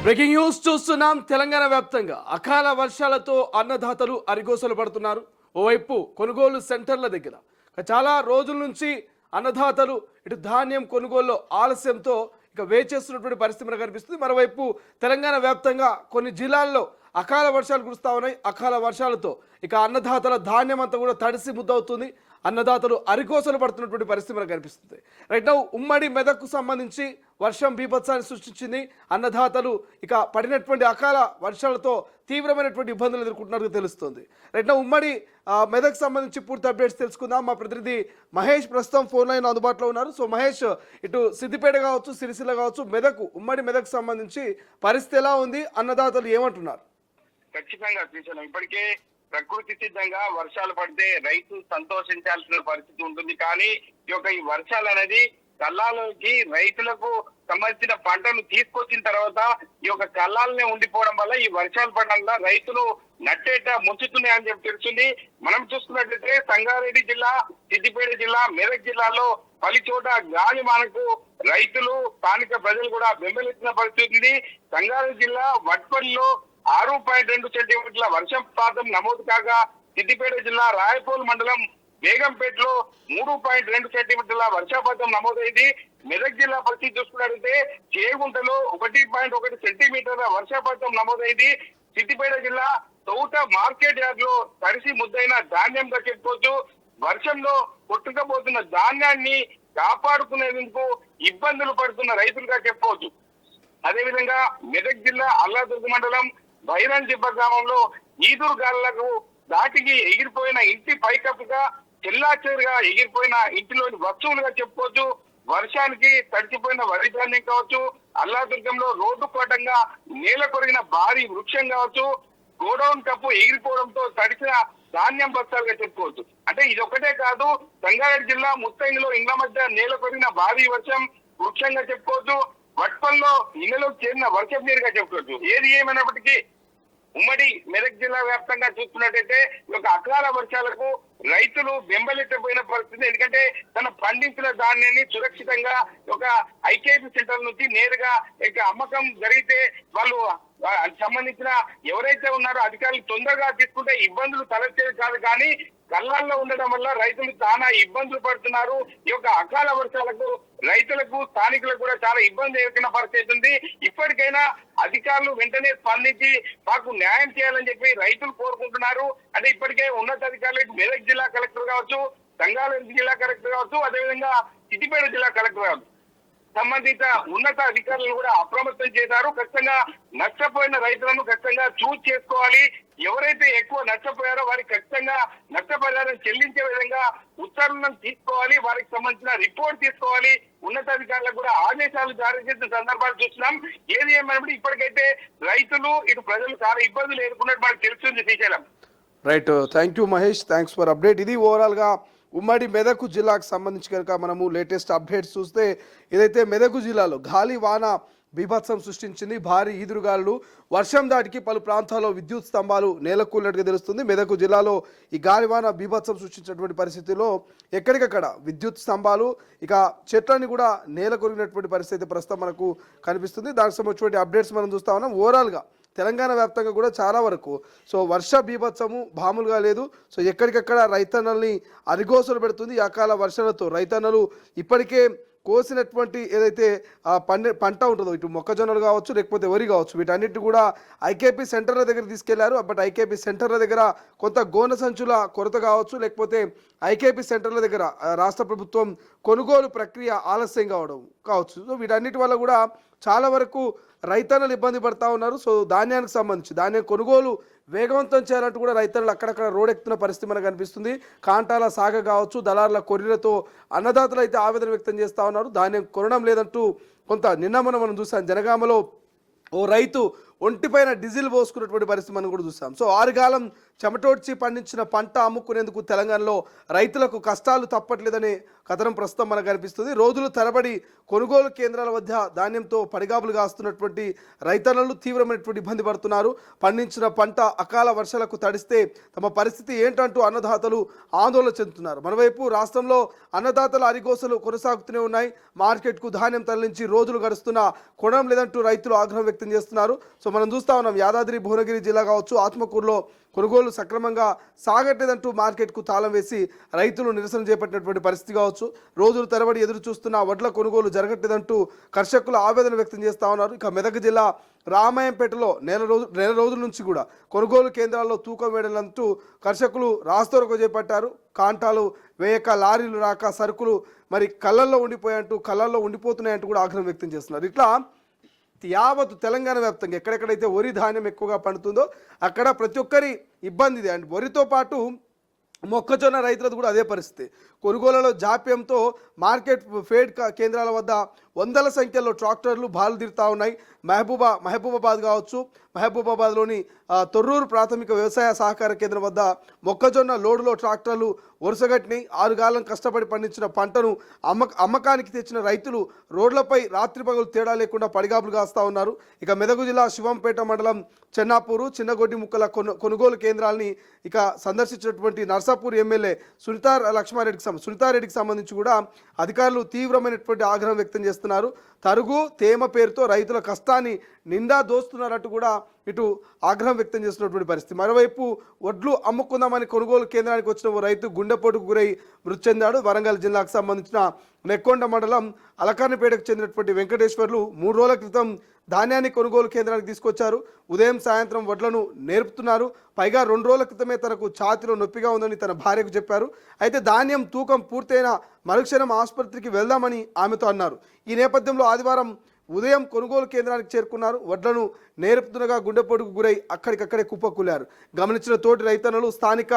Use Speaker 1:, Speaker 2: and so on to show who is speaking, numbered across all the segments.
Speaker 1: Breaking news చూస్తున్నాం. తెలంగాణ వ్యాప్తంగా అకాల వర్షాలతో అన్నదాతలు అరిగోసలు పడుతున్నారు. ఓవైపు కొనుగోలు సెంటర్ల దగ్గర చాలా రోజుల నుంచి అన్నదాతలు ఇటు ధాన్యం కొనుగోలులో ఆలస్యంతో ఇక వేచేస్తున్నటువంటి పరిస్థితి మనకు కనిపిస్తుంది. మరోవైపు తెలంగాణ వ్యాప్తంగా కొన్ని జిల్లాల్లో అకాల వర్షాలు కురుస్తా ఉన్నాయి. అకాల వర్షాలతో ఇక అన్నదాతల ధాన్యం అంతా కూడా తడిసి ముద్దవుతుంది. అన్నదాతలు అరికోసలు పడుతున్నటువంటి పరిస్థితి మనకు కనిపిస్తుంది. రైట్ నౌ ఉమ్మడి మెదక్కు సంబంధించి వర్షం బీభత్సాన్ని సృష్టించింది. అన్నదాతలు ఇక పడినటువంటి అకాల వర్షాలతో తీవ్రమైనటువంటి ఇబ్బందులు ఎదుర్కొంటున్నట్టు తెలుస్తుంది. రైట్ నౌ ఉమ్మడి మెదక్ సంబంధించి పూర్తి అప్డేట్స్ తెలుసుకుందాం. మా ప్రతినిధి మహేష్ ప్రస్తుతం ఫోన్ లైన్ అందుబాటులో ఉన్నారు. సో మహేష్, ఇటు సిద్దిపేట కావచ్చు, సిరిసిల్ల కావచ్చు, మెదక్ ఉమ్మడి మెదక్ సంబంధించి పరిస్థితి ఎలా ఉంది? అన్నదాతలు ఏమంటున్నారు?
Speaker 2: ఖచ్చితంగా చూసాను. ఇప్పటికే ప్రకృతి సిద్ధంగా వర్షాలు పడితే రైతు సంతోషించాల్సిన పరిస్థితి ఉంటుంది. కానీ ఈ వర్షాలు అనేది కళ్ళాలకి రైతులకు సంబంధించిన పంటను తీసుకొచ్చిన తర్వాత కళ్ళాలనే ఉండిపోవడం వల్ల ఈ వర్షాలు పడడం వల్ల రైతులు నట్టేట ముంచుతున్నాయని చెప్పి తెలుస్తుంది. మనం చూసుకున్నట్లయితే సంగారెడ్డి జిల్లా, సిద్దిపేట జిల్లా, మెదక్ జిల్లాలో పలు చోట గాలి మనకు రైతులు, స్థానిక ప్రజలు కూడా బెంబెలెత్తిన పరిస్థితి ఉంది. సంగారెడ్డి జిల్లా వట్పల్లిలో 6.2 సెంటీమీటర్ల వర్షపాతం నమోదు కాగా, సిద్దిపేట జిల్లా రాయపూల్ మండలం బేగంపేటలో 3.2 సెంటీమీటర్ల వర్షపాతం నమోదైంది. మెదక్ జిల్లా పరిస్థితి చూసుకున్నట్లయితే చేగుంటలో 1.1 సెంటీమీటర్ల వర్షపాతం నమోదైంది. సిద్దిపేట జిల్లా తౌట మార్కెట్ యార్డ్ లో తడిసి ముద్దైన ధాన్యంగా చెప్పుకోవచ్చు. వర్షంలో కొట్టుకుపోతున్న ధాన్యాన్ని కాపాడుకునేందుకు ఇబ్బందులు పడుతున్న రైతులుగా చెప్పుకోవచ్చు. అదేవిధంగా మెదక్ జిల్లా అల్లాదుర్గ మండలం బైరంజిబ్బ గ్రామంలో ఈదురు గాలులకు దాటికి ఎగిరిపోయిన ఇంటి పైకప్పుగా చెల్లాచెరుగా ఎగిరిపోయిన ఇంటిలోని వస్తువులుగా చెప్పుకోవచ్చు. వర్షానికి తడిచిపోయిన వరి ధాన్యం కావచ్చు, అల్లాదుర్గంలో రోడ్డు కోటంగా నేల కొరిగిన భారీ వృక్షం కావచ్చు, గోడౌన్ కప్పు ఎగిరిపోవడంతో తడిసిన ధాన్యం బస్తాలుగా చెప్పుకోవచ్చు. అంటే ఇది ఒకటే కాదు, సంగారెడ్డి జిల్లా ముత్తైదులో ఇండ్ల మధ్య నేల కొరిగిన భారీ వర్షం వృక్షంగా చెప్పుకోవచ్చు. వట్పల్లో ఇళ్లలో చేరిన వర్షం నీరుగా చెప్పుకోవచ్చు. ఏది ఏమైనప్పటికీ ఉమ్మడి మెదక్ జిల్లా వ్యాప్తంగా చూసుకున్నట్టయితే అకాల వర్షాలకు రైతులు బెంబలెత్తపోయిన పరిస్థితి. ఎందుకంటే తన పండించిన ధాన్యాన్ని సురక్షితంగా ఐకేపీ సెంటర్ నుంచి నేరుగా అమ్మకం జరిగితే వాళ్ళు సంబంధించిన ఎవరైతే ఉన్నారో అధికారులు తొందరగా తీసుకుంటే ఇబ్బందులు తలెత్తేది కాదు. కానీ కళ్ళాల్లో ఉండడం వల్ల రైతులు చాలా ఇబ్బందులు పడుతున్నారు. అకాల వర్షాలకు రైతులకు, స్థానికులకు కూడా చాలా ఇబ్బంది ఎదుర్కొన్న పరిస్థితి ఉంది. ఇప్పటికైనా అధికారులు వెంటనే స్పందించి మాకు న్యాయం చేయాలని చెప్పి రైతులు కోరుకుంటున్నారు. అంటే ఇప్పటికే ఉన్నతాధికారులు మెదక్ జిల్లా కలెక్టర్ కావచ్చు, సంగారెడ్డి జిల్లా కలెక్టర్ కావచ్చు, అదేవిధంగా సిద్దిపేట జిల్లా కలెక్టర్ కావచ్చు, సంబంధిత ఉన్నత అధికారులను కూడా అప్రమత్తం చేశారు. ఖచ్చితంగా నష్టపోయిన రైతులను ఖచ్చితంగా చూస్ చేసుకోవాలి. ఎవరైతే ఎక్కువ నష్టపోయారో వారికి ఖచ్చితంగా నష్టపరిహారం చెల్లించే విధంగా ఉత్తర్వులను తీసుకోవాలి. వారికి సంబంధించిన రిపోర్ట్ తీసుకోవాలి. ఉన్నతాధికారులకు కూడా ఆదేశాలు జారీ చేసిన సందర్భాలు చూస్తున్నాం. ఏది ఏమైనప్పుడు ఇప్పటికైతే రైతులు, ఇటు ప్రజలు చాలా ఇబ్బందులు ఎదుర్కొన్నట్టు మనకు తెలుస్తుంది. Srisailam.
Speaker 1: Right, thank you Mahesh, thanks for update. ఇది ఓవరాల్గా ఉమ్మడి మెదక్ జిల్లాకు సంబంధించి కనుక మనము లేటెస్ట్ అప్డేట్స్ చూస్తే, ఏదైతే మెదక్ జిల్లాలో గాలి వాన బీభత్సం సృష్టించింది. భారీ ఈదురుగాలు, వర్షం దాటికి పలు ప్రాంతాల్లో విద్యుత్ స్తంభాలు నేలకూలినట్టుగా తెలుస్తుంది. మెదక్ జిల్లాలో ఈ గాలివాన బీభత్సం సృష్టించినటువంటి పరిస్థితిలో ఎక్కడికక్కడ విద్యుత్ స్తంభాలు, ఇక చెట్లని కూడా నేల కొరిగినటువంటి పరిస్థితి ప్రస్తుతం మనకు కనిపిస్తుంది. దానికి సంబంధించినటువంటి అప్డేట్స్ మనం చూస్తా ఉన్నాం. ఓవరాల్గా తెలంగాణ వ్యాప్తంగా కూడా చాలా వరకు వర్ష బీభత్సము మామూలుగా లేదు. సో ఎక్కడికక్కడ రైతన్నల్ని అరిగోసలు పెడుతుంది. ఈ అకాల వర్షాలతో రైతన్నలు ఇప్పటికే కోసినటువంటి ఏదైతే పంట ఉంటుందో, ఇటు మొక్కజొన్నలు కావచ్చు, లేకపోతే వరి కావచ్చు, వీటన్నిటి కూడా ఐకేపీ సెంటర్ల దగ్గర తీసుకెళ్లారు. బట్ ఐకేపీ సెంటర్ల దగ్గర కొంత గోనె సంచుల కొరత కావచ్చు, లేకపోతే ఐకేపీ సెంటర్ల దగ్గర రాష్ట్ర ప్రభుత్వం కొనుగోలు ప్రక్రియ ఆలస్యం కావచ్చు. సో వీటన్నిటి వల్ల కూడా చాలా వరకు రైతన్నలు ఇబ్బంది పడతా ఉన్నారు. సో ధాన్యానికి సంబంధించి ధాన్యం కొనుగోలు వేగవంతం చేయాలంటూ కూడా రైతన్నలు అక్కడక్కడ రోడెక్కుతున్న పరిస్థితి మనకు కనిపిస్తుంది. కాంటాల సాగ కావచ్చు, దళారుల కొర్రీలతో అన్నదాతలు అయితే ఆవేదన వ్యక్తం చేస్తూ ఉన్నారు. ధాన్యం కొనడం లేదంటూ కొంత నిన్న మనం చూసాం, జనగామలో ఓ రైతు ఒంటిపైన డీజిల్ పోసుకున్నటువంటి పరిస్థితి మనం కూడా చూసాం. సో ఆరుగాలం చెమటోడ్చి పండించిన పంట అమ్ముకునేందుకు తెలంగాణలో రైతులకు కష్టాలు తప్పట్లేదనే కథనం ప్రస్తుతం మనకు కనిపిస్తుంది. రోజులు తరబడి కొనుగోలు కేంద్రాల వద్ద ధాన్యంతో పడిగాపులు కాస్తున్నటువంటి రైతన్నలు తీవ్రమైనటువంటి ఇబ్బంది పడుతున్నారు. పండించిన పంట అకాల వర్షాలకు తడిస్తే తమ పరిస్థితి ఏంటంటూ అన్నదాతలు ఆందోళన చెందుతున్నారు. మరోవైపు రాష్ట్రంలో అన్నదాతల అరిగోసలు కొనసాగుతూనే ఉన్నాయి. మార్కెట్కు ధాన్యం తరలించి రోజులు గడుస్తున్నా కొనడం లేదంటూ రైతులు ఆగ్రహం వ్యక్తం చేస్తున్నారు. సో మనం చూస్తా ఉన్నాం, యాదాద్రి భువనగిరి జిల్లా కావచ్చు, ఆత్మకూరులో కొనుగోలు సక్రమంగా సాగట్లేదంటూ మార్కెట్కు తాళం వేసి రైతులు నిరసన చేపట్టినటువంటి పరిస్థితి కావచ్చు. రోజులు తరబడి ఎదురు చూస్తున్న వడ్ల కొనుగోలు జరగట్లేదంటూ కర్షకులు ఆవేదన వ్యక్తం చేస్తూ ఉన్నారు. ఇక మెదక్ జిల్లా రామాయంపేటలో నెల రోజుల నుంచి కూడా కొనుగోలు కేంద్రాల్లో తూకం వేయడంటూ కర్షకులు రాస్తారోకో చేపట్టారు. కాంటాలు వేయక, లారీలు రాక, సరుకులు మరి కళ్ళల్లో ఉండిపోతున్నాయంటూ కూడా ఆగ్రహం వ్యక్తం చేస్తున్నారు. ఇట్లా యావత్ తెలంగాణ వ్యాప్తంగా ఎక్కడెక్కడైతే వరి ధాన్యం ఎక్కువగా పండుతుందో అక్కడ ప్రతి ఒక్కరి ఇబ్బంది ఇది. అండ్ వరితో పాటు మొక్కజొన్న రైతులది కూడా అదే పరిస్థితి. కొనుగోలులో జాప్యంతో మార్కెట్ ఫేడ్ కేంద్రాల వద్ద వందల సంఖ్యలో ట్రాక్టర్లు బాలు తీరుతూ ఉన్నాయి. మహబూబాబాద్ కావచ్చు, మహబూబాబాద్లోని తొర్రూరు ప్రాథమిక వ్యవసాయ సహకార కేంద్రం వద్ద మొక్కజొన్న లోడులో ట్రాక్టర్లు వరుసగట్టినాయి. 6 గాలం కష్టపడి పండించిన పంటను అమ్మకానికి తెచ్చిన రైతులు రోడ్లపై రాత్రి పగలు తేడా లేకుండా పడిగాపులు కాస్తూ ఉన్నారు. ఇక మెదక్ జిల్లా శివంపేట మండలం చెన్నాపూరు, చిన్నగొడ్డి ముక్కల కొనుగోలు కేంద్రాలని ఇక సందర్శించినటువంటి నర్సాపూర్ ఎమ్మెల్యే సునీతారెడ్డికి సంబంధించి కూడా అధికారులు తీవ్రమైనటువంటి ఆగ్రహం వ్యక్తం చేస్తున్నారు. తరుగు తేమ పేరుతో రైతుల కష్టాన్ని నిండా దోస్తున్నారంటూ కూడా ఇటు ఆగ్రహం వ్యక్తం చేస్తున్నటువంటి పరిస్థితి. మరోవైపు వడ్లు అమ్ముకుందామని కొనుగోలు కేంద్రానికి వచ్చిన ఓ రైతు గుండెపోటుకు గురై మృతి చెందాడు. వరంగల్ జిల్లాకు సంబంధించిన నెక్కొండ మండలం అలకానిపేటకు చెందినటువంటి వెంకటేశ్వర్లు 3 రోజుల క్రితం ధాన్యాన్ని కొనుగోలు కేంద్రానికి తీసుకొచ్చారు. ఉదయం సాయంత్రం వడ్లను నేర్పుతున్నారు. పైగా 2 రోజుల క్రితమే తనకు ఛాతీలో నొప్పిగా ఉందని తన భార్యకు చెప్పారు. అయితే ధాన్యం తూకం పూర్తయిన మరుక్షణం ఆసుపత్రికి వెళ్దామని ఆమెతో అన్నారు. ఈ నేపథ్యంలో ఆదివారం ఉదయం కొనుగోలు కేంద్రానికి చేరుకున్నారు. వడ్లను నేర్పుతుండగా గుండెపోటుకు గురై అక్కడికక్కడే కుప్పకూలారు. గమనించిన తోటి రైతన్నలు స్థానిక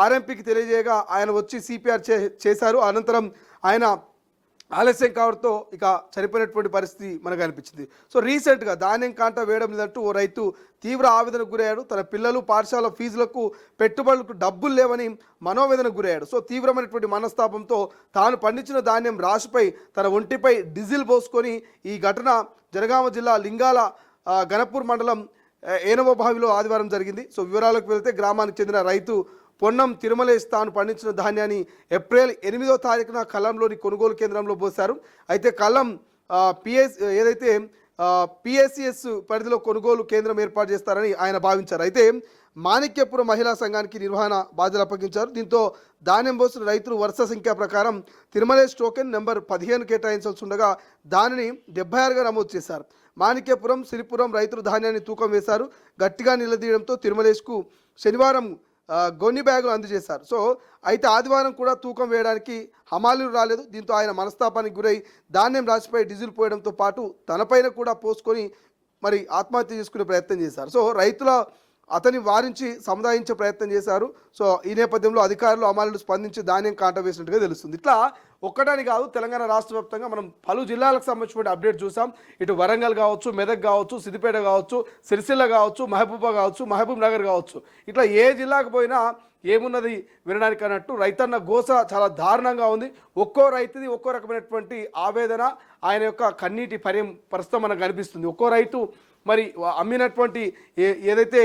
Speaker 1: ఆర్ఎంపీకి తెలియజేయగా ఆయన వచ్చి సిపిఆర్ చేశారు. అనంతరం ఆయన ఆలస్యం కావడంతో ఇక చనిపోయినటువంటి పరిస్థితి మనకు అనిపించింది. సో రీసెంట్గా ధాన్యం కాంట వేయడం లేదంటూ ఓ రైతు తీవ్ర ఆవేదనకు గురయ్యాడు. తన పిల్లలు పాఠశాల ఫీజులకు పెట్టుబడులకు డబ్బులు లేవని మనోవేదనకు గురయ్యాడు. సో తీవ్రమైనటువంటి మనస్తాపంతో తాను పండించిన ధాన్యం రాశిపై తన ఒంటిపై డీజిల్ పోసుకొని ఈ ఘటన జనగామ జిల్లా లింగాల గణపూర్ మండలం ఏనవ బావిలో ఆదివారం జరిగింది. సో వివరాలకు వెళ్తే గ్రామానికి చెందిన రైతు పొన్నం తిరుమలేష్ తాను పండించిన ధాన్యాన్ని ఏప్రిల్ 8వ తారీఖున కల్లంలోని కొనుగోలు కేంద్రంలో పోశారు. అయితే కల్లం పిఎస్సిఎస్ పరిధిలో కొనుగోలు కేంద్రం ఏర్పాటు చేస్తారని ఆయన భావించారు. అయితే మాణిక్యపురం మహిళా సంఘానికి నిర్వహణ బాధ్యతలు అప్పగించారు. దీంతో ధాన్యం పోసిన రైతులు వరుస సంఖ్య ప్రకారం తిరుమలేష్ టోకెన్ నెంబర్ 15 కేటాయించాల్సి ఉండగా దానిని 76గా నమోదు చేశారు. మాణిక్యపురం, సిరిపురం రైతులు ధాన్యాన్ని తూకం వేశారు. గట్టిగా నిలదీయడంతో తిరుమలేష్కు శనివారం గొన్ని బ్యాగులు అందజేశారు. సో అయితే ఆదివారం కూడా తూకం వేయడానికి హమాలీలు రాలేదు. దీంతో ఆయన మనస్తాపానికి గురై ధాన్యం రాశిపై డీజిల్ పోయడంతో పాటు తనపైన కూడా పోసుకొని మరి ఆత్మహత్య చేసుకునే ప్రయత్నం చేశారు. సో రైతుల అతని వారించి సముదాయించే ప్రయత్నం చేశారు. సో ఈ నేపథ్యంలో అధికారులు హమాలీలు స్పందించి ధాన్యం కాంట వేసినట్టుగా తెలుస్తుంది. ఇట్లా ఒక్కటాని కాదు, తెలంగాణ రాష్ట్ర వ్యాప్తంగా మనం పలు జిల్లాలకు సంబంధించిన అప్డేట్ చూసాం. ఇటు వరంగల్ కావచ్చు, మెదక్ కావచ్చు, సిద్దిపేట కావచ్చు, సిరిసిల్ల కావచ్చు, మహబూబ్ నగర్ కావచ్చు, ఇట్లా ఏ జిల్లాకు పోయినా ఏమున్నది వినడానికి అన్నట్టు రైతన్న గోస చాలా దారుణంగా ఉంది. ఒక్కో రైతుది ఒక్కో రకమైనటువంటి ఆవేదన, ఆయన యొక్క కన్నీటి ప్రస్తుతం మనకు కనిపిస్తుంది. ఒక్కో రైతు మరి అమ్మినటువంటి ఏదైతే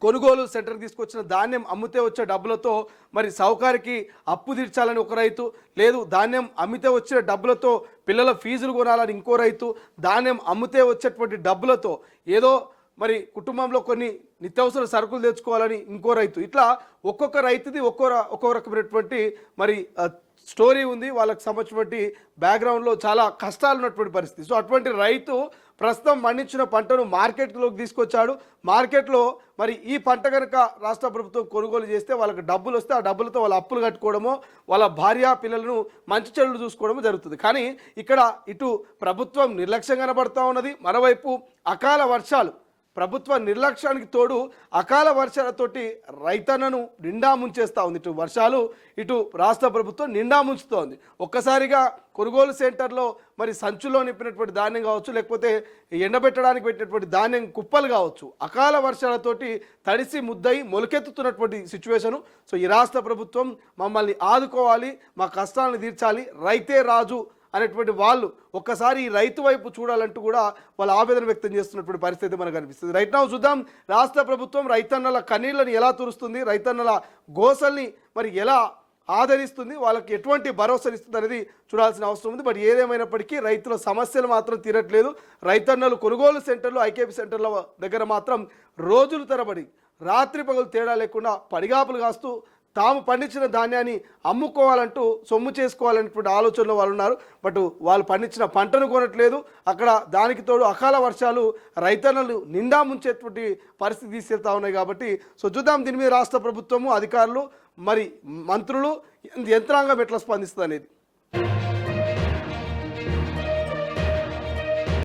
Speaker 1: కొనుగోలు సెంటర్కి తీసుకొచ్చిన ధాన్యం అమ్మితే వచ్చే డబ్బులతో మరి సౌకారికి అప్పు తీర్చాలని ఒక రైతు, లేదు ధాన్యం అమ్మితే వచ్చిన డబ్బులతో పిల్లల ఫీజులు కొనాలని ఇంకో రైతు, ధాన్యం అమ్మితే వచ్చేటువంటి డబ్బులతో ఏదో మరి కుటుంబంలో కొన్ని నిత్యావసర సరుకులు తెచ్చుకోవాలని ఇంకో రైతు. ఇట్లా ఒక్కొక్క రైతుది ఒక్కో రకమైనటువంటి మరి స్టోరీ ఉంది. వాళ్ళకి సంబంధించినటువంటి బ్యాక్గ్రౌండ్లో చాలా కష్టాలు ఉన్నటువంటి పరిస్థితి. సో అటువంటి రైతు ప్రస్తుతం పండించిన పంటను మార్కెట్లోకి తీసుకొచ్చాడు. మార్కెట్లో మరి ఈ పంట కనుక రాష్ట్ర ప్రభుత్వం కొనుగోలు చేస్తే వాళ్ళకి డబ్బులు వస్తే ఆ డబ్బులతో వాళ్ళ అప్పులు కట్టుకోవడమో, వాళ్ళ భార్య పిల్లలను మంచి చెడులు చూసుకోవడమో జరుగుతుంది. కానీ ఇక్కడ ఇటు ప్రభుత్వం నిర్లక్ష్యం కనబడుతూ ఉన్నది, మరోవైపు అకాల వర్షాలు ప్రభుత్వ నిర్లక్ష్యానికి తోడు అకాల వర్షాలతోటి రైతన్నను నిండా ముంచేస్తూ ఉంది. ఇటు వర్షాలు, ఇటు రాష్ట్ర ప్రభుత్వం నిండా ముంచుతోంది. ఒక్కసారిగా కొనుగోలు సెంటర్లో మరి సంచులో నింపినటువంటి ధాన్యం కావచ్చు, లేకపోతే ఎండబెట్టడానికి పెట్టినటువంటి ధాన్యం కుప్పలు కావచ్చు, అకాల వర్షాలతోటి తడిసి ముద్దై మొలకెత్తుతున్నటువంటి సిచ్యువేషను. సో ఈ రాష్ట్ర ప్రభుత్వం మమ్మల్ని ఆదుకోవాలి, మా కష్టాలను తీర్చాలి, రైతే రాజు అనేటువంటి వాళ్ళు ఒక్కసారి ఈ రైతు వైపు చూడాలంటూ కూడా వాళ్ళు ఆవేదన వ్యక్తం చేస్తున్నటువంటి పరిస్థితి మనకు కనిపిస్తుంది. రైట్ నౌ చూద్దాం రాష్ట్ర ప్రభుత్వం రైతన్నల కన్నీళ్లను ఎలా తురుస్తుంది, రైతన్నల గోసల్ని మరి ఎలా ఆదరిస్తుంది, వాళ్ళకి ఎటువంటి భరోసానిస్తుంది అనేది చూడాల్సిన అవసరం ఉంది. బట్ ఏదేమైనప్పటికీ రైతుల సమస్యలు మాత్రం తీరట్లేదు. రైతన్నలు కొనుగోలు సెంటర్లు, ఐకేపీ సెంటర్ల దగ్గర మాత్రం రోజులు తరబడి రాత్రి పగలు తేడా లేకుండా పడిగాపులు కాస్తూ తాము పండించిన ధాన్యాన్ని అమ్ముకోవాలంటూ సొమ్ము చేసుకోవాలనేటువంటి ఆలోచనలో వాళ్ళు ఉన్నారు. బట్ వాళ్ళు పండించిన పంటను కొనట్లేదు. అక్కడ దానికి తోడు అకాల వర్షాలు రైతన్నలు నిండా ముంచేటువంటి పరిస్థితి తీసుకెళ్తా ఉన్నాయి. కాబట్టి సో చూద్దాం దీని మీద రాష్ట్ర ప్రభుత్వము, అధికారులు, మరి మంత్రులు, యంత్రాంగం ఎట్లా స్పందిస్తుంది అనేది.